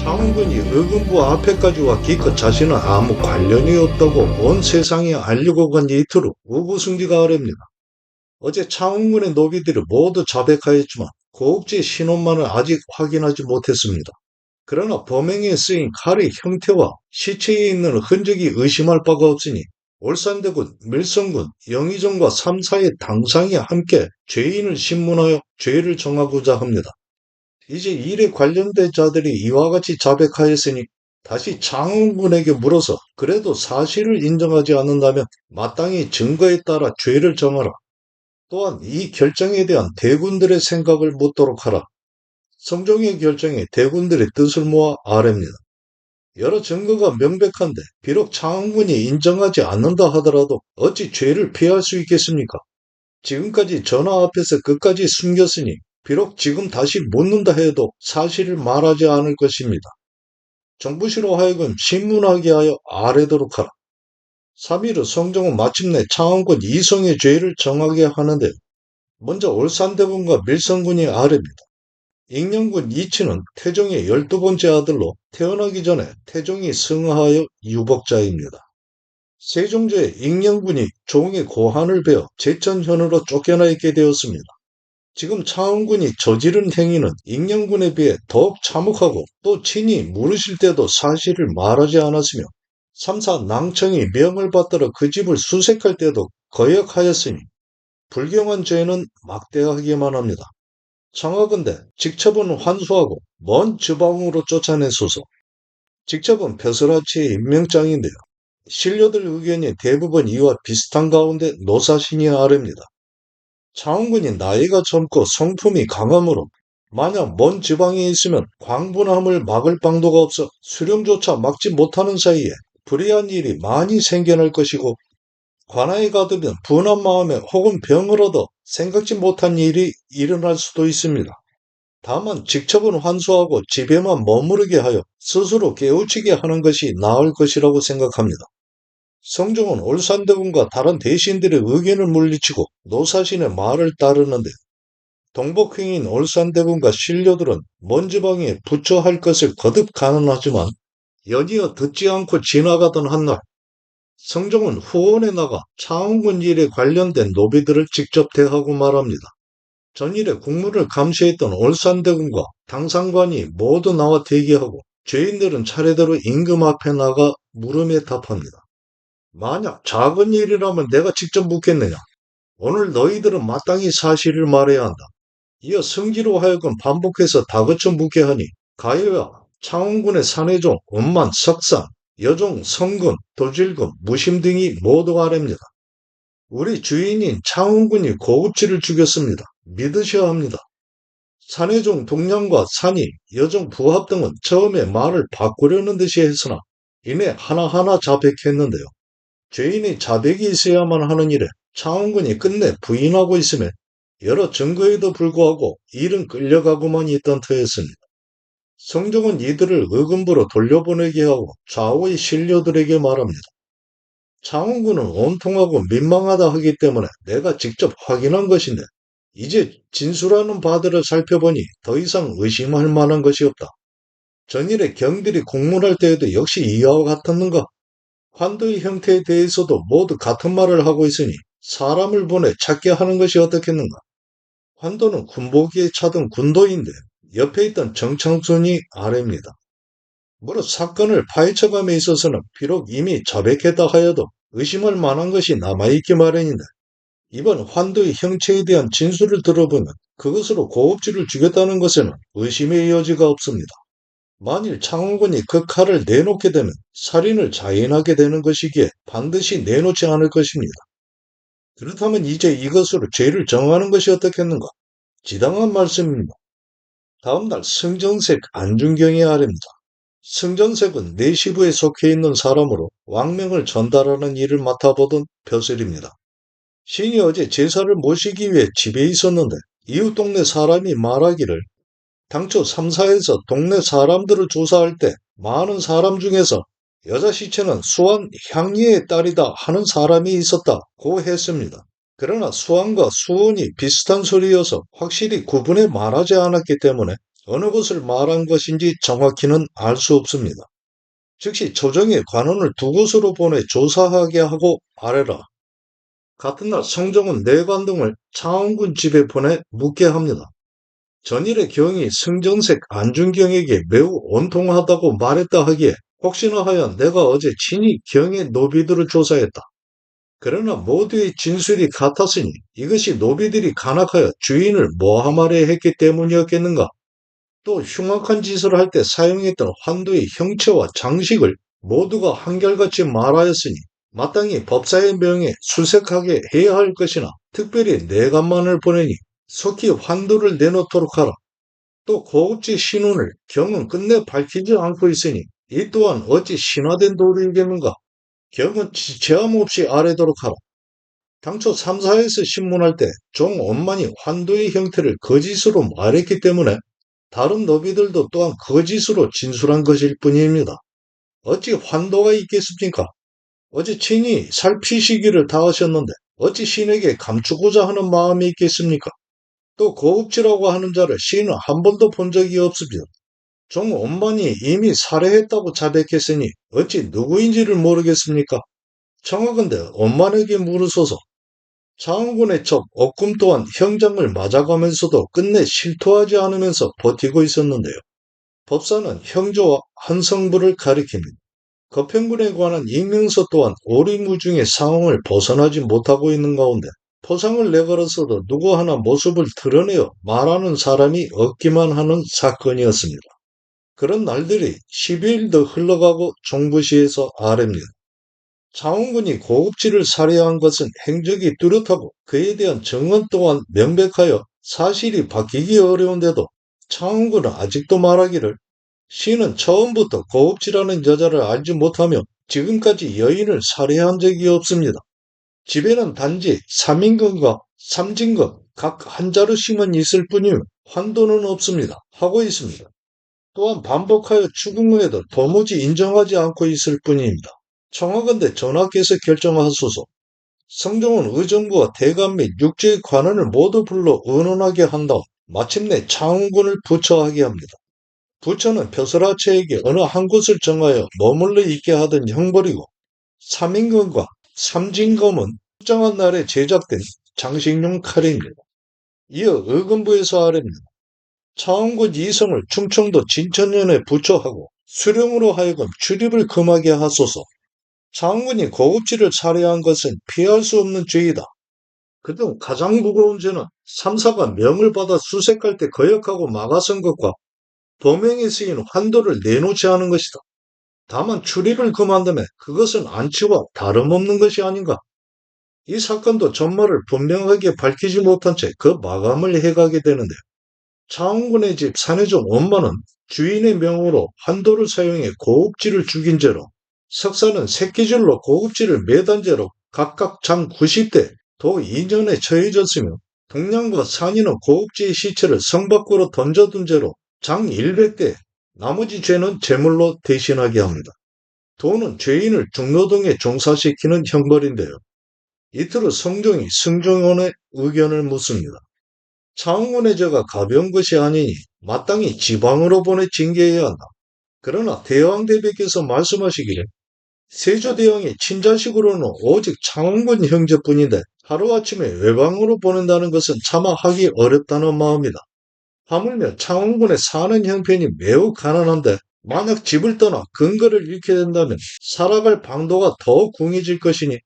창원군이 의금부 앞에까지 와 기껏 자신은 아무 관련이 없다고 온 세상에 알리고 간 이틀 후 우부승지가 아랍니다. 어제 창원군의 노비들이 모두 자백하였지만 고급지 신원만을 아직 확인하지 못했습니다. 그러나 범행에 쓰인 칼의 형태와 시체에 있는 흔적이 의심할 바가 없으니 올산대군, 밀성군, 영의정과 3사의 당상이 함께 죄인을 신문하여 죄를 정하고자 합니다. 이제 일에 관련된 자들이 이와 같이 자백하였으니 다시 창원군에게 물어서 그래도 사실을 인정하지 않는다면 마땅히 증거에 따라 죄를 정하라. 또한 이 결정에 대한 대군들의 생각을 묻도록 하라. 성종의 결정에 대군들의 뜻을 모아 아뢰입니다. 여러 증거가 명백한데 비록 창원군이 인정하지 않는다 하더라도 어찌 죄를 피할 수 있겠습니까? 지금까지 전하 앞에서 끝까지 숨겼으니 비록 지금 다시 묻는다 해도 사실을 말하지 않을 것입니다. 정부시로 하여금 신문하게 하여 아뢰도록 하라. 3일 후 성종은 마침내 창원군 이성의 죄를 정하게 하는데 먼저 올산대군과 밀성군이 아뢰입니다. 익령군 이치는 태종의 12번째 아들로 태어나기 전에 태종이 승하하여 유복자입니다. 세종제에 익령군이 종의 고한을 베어 제천현으로 쫓겨나 있게 되었습니다. 지금 창원군이 저지른 행위는 익령군에 비해 더욱 참혹하고 또 친히 물으실 때도 사실을 말하지 않았으며 3사 낭청이 명을 받들어 그 집을 수색할 때도 거역하였으니 불경한 죄는 막대하기만 합니다. 청하건대 직첩은 환수하고 먼 지방으로 쫓아내소서. 직첩은 벼슬아치의 임명장인데요. 신료들 의견이 대부분 이와 비슷한 가운데 노사신이 아뢰입니다. 창원군이 나이가 젊고 성품이 강하므로 만약 먼 지방에 있으면 광분함을 막을 방도가 없어 수령조차 막지 못하는 사이에 불의한 일이 많이 생겨날 것이고 관아에 가두면 분한 마음에 혹은 병을 얻어 생각지 못한 일이 일어날 수도 있습니다. 다만 직첩은 환수하고 집에만 머무르게 하여 스스로 깨우치게 하는 것이 나을 것이라고 생각합니다. 성종은 올산대군과 다른 대신들의 의견을 물리치고 노사신의 말을 따르는데 동복행인 올산대군과 신료들은 먼 지방에 부처할 것을 거듭 간언하지만 연이어 듣지 않고 지나가던 한날 성종은 후원에 나가 창원군 일에 관련된 노비들을 직접 대하고 말합니다. 전일에 국무를 감시했던 올산대군과 당상관이 모두 나와 대기하고 죄인들은 차례대로 임금 앞에 나가 물음에 답합니다. 만약 작은 일이라면 내가 직접 묻겠느냐? 오늘 너희들은 마땅히 사실을 말해야 한다. 이어 승기로 하여금 반복해서 다그쳐 묻게 하니 가해와 창원군의 사내종, 원만, 석산, 여종, 성군, 도질군, 무심 등이 모두 아뢰입니다. 우리 주인인 창원군이 고급지를 죽였습니다. 믿으셔야 합니다. 사내종 동량과 산이, 여종 부합 등은 처음에 말을 바꾸려는 듯이 했으나 이내 하나하나 자백했는데요. 죄인이 자백이 있어야만 하는 일에 창원군이 끝내 부인하고 있음에 여러 증거에도 불구하고 일은 끌려가고만 있던 터였습니다. 성종은 이들을 의금부로 돌려보내게 하고 좌우의 신료들에게 말합니다. 창원군은 온통하고 민망하다 하기 때문에 내가 직접 확인한 것인데 이제 진술하는 바들을 살펴보니 더 이상 의심할 만한 것이 없다. 전일에 경들이 공문할 때에도 역시 이와 같았는가? 환도의 형태에 대해서도 모두 같은 말을 하고 있으니 사람을 보내 찾게 하는 것이 어떻겠는가? 환도는 군복이에 차던 군도인데 옆에 있던 정창순이 아래입니다. 무릇 사건을 파헤쳐감에 있어서는 비록 이미 자백했다 하여도 의심할 만한 것이 남아있기 마련인데 이번 환도의 형체에 대한 진술을 들어보면 그것으로 고업지를 죽였다는 것에는 의심의 여지가 없습니다. 만일 창원군이 그 칼을 내놓게 되면 살인을 자인하게 되는 것이기에 반드시 내놓지 않을 것입니다. 그렇다면 이제 이것으로 죄를 정하는 것이 어떻겠는가? 지당한 말씀입니다. 다음날 승정색 안중경이 아뢰입니다. 승정색은 내시부에 속해 있는 사람으로 왕명을 전달하는 일을 맡아보던 벼슬입니다. 시인이 어제 제사를 모시기 위해 집에 있었는데 이웃 동네 사람이 말하기를 당초 3사에서 동네 사람들을 조사할 때 많은 사람 중에서 여자 시체는 수완 향리의 딸이다 하는 사람이 있었다고 했습니다. 그러나 수완과 수원이 비슷한 소리여서 확실히 구분해 말하지 않았기 때문에 어느 곳을 말한 것인지 정확히는 알 수 없습니다. 즉시 조정에 관원을 두 곳으로 보내 조사하게 하고 아래라. 같은 날 성종은 내관등을 창원군 집에 보내 묻게 합니다. 전일의 경이 승정색 안중경에게 매우 온통하다고 말했다 하기에 혹시나 하여 내가 어제 친히 경의 노비들을 조사했다. 그러나 모두의 진술이 같았으니 이것이 노비들이 간악하여 주인을 모함하려 했기 때문이었겠는가? 또 흉악한 짓을 할 때 사용했던 환도의 형체와 장식을 모두가 한결같이 말하였으니 마땅히 법사의 명에 수색하게 해야 할 것이나 특별히 내관만을 보내니 속히 환도를 내놓도록 하라. 또 고급지 신운을 경은 끝내 밝히지 않고 있으니 이 또한 어찌 신화된 도리이겠는가? 경은 제함 없이 아뢰도록 하라. 당초 3사에서 신문할 때 종 원만이 환도의 형태를 거짓으로 말했기 때문에 다른 노비들도 또한 거짓으로 진술한 것일 뿐입니다. 어찌 환도가 있겠습니까? 어찌 친히 살피시기를 다하셨는데 어찌 신에게 감추고자 하는 마음이 있겠습니까? 또 고급지라고 하는 자를 시인은 한 번도 본 적이 없습니다. 종 원만이 이미 살해했다고 자백했으니 어찌 누구인지를 모르겠습니까? 청하건대 원만에게 물으소서. 창원군의 적 옥금 또한 형장을 맞아가면서도 끝내 실토하지 않으면서 버티고 있었는데요. 법사는 형조와 한성부를 가리킵니다. 거평군에 관한 익명서 또한 오리무중의 상황을 벗어나지 못하고 있는 가운데 포상을 내걸어서도 누구 하나 모습을 드러내어 말하는 사람이 없기만 하는 사건이었습니다. 그런 날들이 12일 더 흘러가고 종부시에서 아랩니다. 창원군이 고급지를 살해한 것은 행적이 뚜렷하고 그에 대한 증언 또한 명백하여 사실이 바뀌기 어려운데도 창원군은 아직도 말하기를 시인은 처음부터 고급지라는 여자를 알지 못하며 지금까지 여인을 살해한 적이 없습니다. 집에는 단지 3인금과 3진금 각 한 자루씩만 있을 뿐이며 환도는 없습니다. 하고 있습니다. 또한 반복하여 추궁 후에도 도무지 인정하지 않고 있을 뿐입니다. 청하건대 전하께서 결정하소서. 성종은 의정부와 대감 및 육지의 관원을 모두 불러 의논하게 한 다음 마침내 창원군을 부처하게 합니다. 부처는 벼슬아치에게 어느 한 곳을 정하여 머물러 있게 하던 형벌이고 3인검과 3진검은 특정한 날에 제작된 장식용 칼입니다. 이어 의금부에서 아래입니다. 창원군 이성을 충청도 진천년에 부처하고 수령으로 하여금 출입을 금하게 하소서. 창원군이 고급지를 살해한 것은 피할 수 없는 죄이다. 그중 가장 무거운 죄는 3사가 명을 받아 수색할 때 거역하고 막아선 것과 도명에 쓰인 환도를 내놓지 않은 것이다. 다만 출입을 금한다면 그것은 안치와 다름없는 것이 아닌가. 이 사건도 전말을 분명하게 밝히지 못한 채 그 마감을 해가게 되는데 창원군의 집 사내종 엄마는 주인의 명으로 환도를 사용해 고급지를 죽인 죄로 석사는 새끼줄로 고급지를 매단 죄로 각각 장 90대 도 2년에 처해졌으며 동량과 산이는 고급지의 시체를 성 밖으로 던져둔 죄로 장 100대 나머지 죄는 제물로 대신하게 합니다. 도는 죄인을 중노동에 종사시키는 형벌인데요. 이틀 후 성종이 승종원의 의견을 묻습니다. 창원의 죄가 가벼운 것이 아니니 마땅히 지방으로 보내 징계해야 한다. 그러나 대왕 대비께서 말씀하시기를 세조대왕의 친자식으로는 오직 창원군 형제뿐인데 하루아침에 외방으로 보낸다는 것은 차마 하기 어렵다는 마음이다. 하물며 창원군에 사는 형편이 매우 가난한데 만약 집을 떠나 근거를 잃게 된다면 살아갈 방도가 더 궁해질 것이니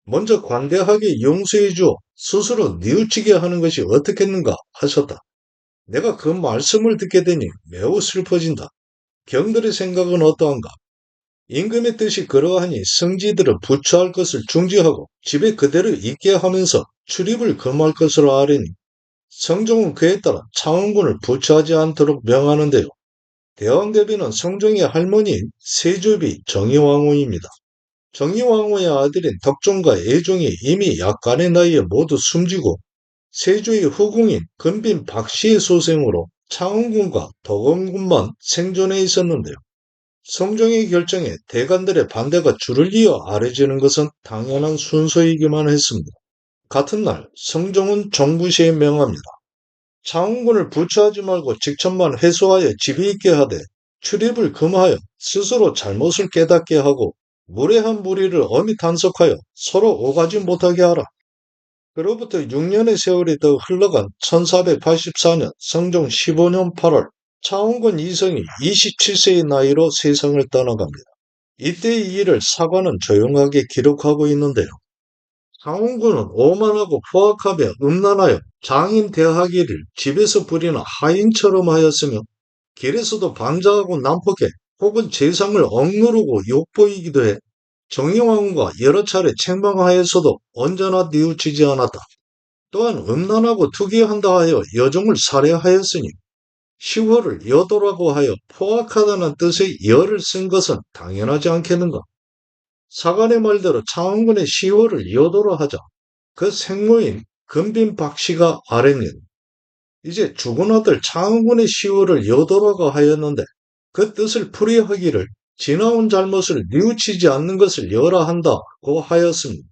먼저 관대하게 용서해 주어 스스로 뉘우치게 하는 것이 어떻겠는가 하셨다. 내가 그 말씀을 듣게 되니 매우 슬퍼진다. 경들의 생각은 어떠한가? 임금의 뜻이 그러하니 승지들은 부처할 것을 중지하고 집에 그대로 있게 하면서 출입을 금할 것으로 아뢰니 성종은 그에 따라 창원군을 부처하지 않도록 명하는데요. 대왕대비는 성종의 할머니인 세조비 정의왕후입니다. 정의왕후의 아들인 덕종과 애종이 이미 약간의 나이에 모두 숨지고 세조의 후궁인 근빈 박씨의 소생으로 창원군과 도검군만 생존해 있었는데요. 성종의 결정에 대관들의 반대가 줄을 이어 아래지는 것은 당연한 순서이기만 했습니다. 같은 날 성종은 정부시에 명합니다. 창원군을 부추하지 말고 직천만 회수하여 집에 있게 하되 출입을 금하여 스스로 잘못을 깨닫게 하고 무례한 무리를 엄히 단속하여 서로 오가지 못하게 하라. 그로부터 6년의 세월이 더 흘러간 1484년 성종 15년 8월 창원군 이성이 27세의 나이로 세상을 떠나갑니다. 이때의 일을 사관은 조용하게 기록하고 있는데요. 창원군은 오만하고 포악하며 음란하여 장인 대하기를 집에서 부리는 하인처럼 하였으며 길에서도 방자하고 난폭해 혹은 재상을 억누르고 욕보이기도 해 정의왕후가 여러 차례 책망하였어도 언제나 뉘우치지 않았다. 또한 음란하고 투기한다 하여 여종을 살해하였으니 시호를 여도라고 하여 포악하다는 뜻의 여를 쓴 것은 당연하지 않겠는가. 사관의 말대로 창원군의 시호를 여도로 하자 그 생모인 근빈 박씨가 아뢰니다. 이제 죽은 아들 창원군의 시호를 여도라고 하였는데 그 뜻을 풀이하기를 지나온 잘못을 뉘우치지 않는 것을 여라 한다고 하였습니다.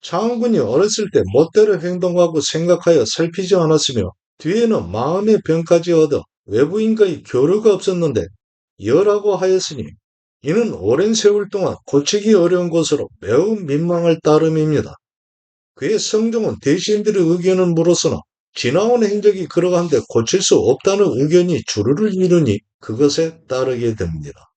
창원군이 어렸을 때 멋대로 행동하고 생각하여 살피지 않았으며 뒤에는 마음의 병까지 얻어 외부인과의 교류가 없었는데 여라고 하였으니 이는 오랜 세월 동안 고치기 어려운 것으로 매우 민망할 따름입니다. 그의 성종은 대신들의 의견을 물었으나 지나온 행적이 그러한데 고칠 수 없다는 의견이 주류를 이루니 그것에 따르게 됩니다.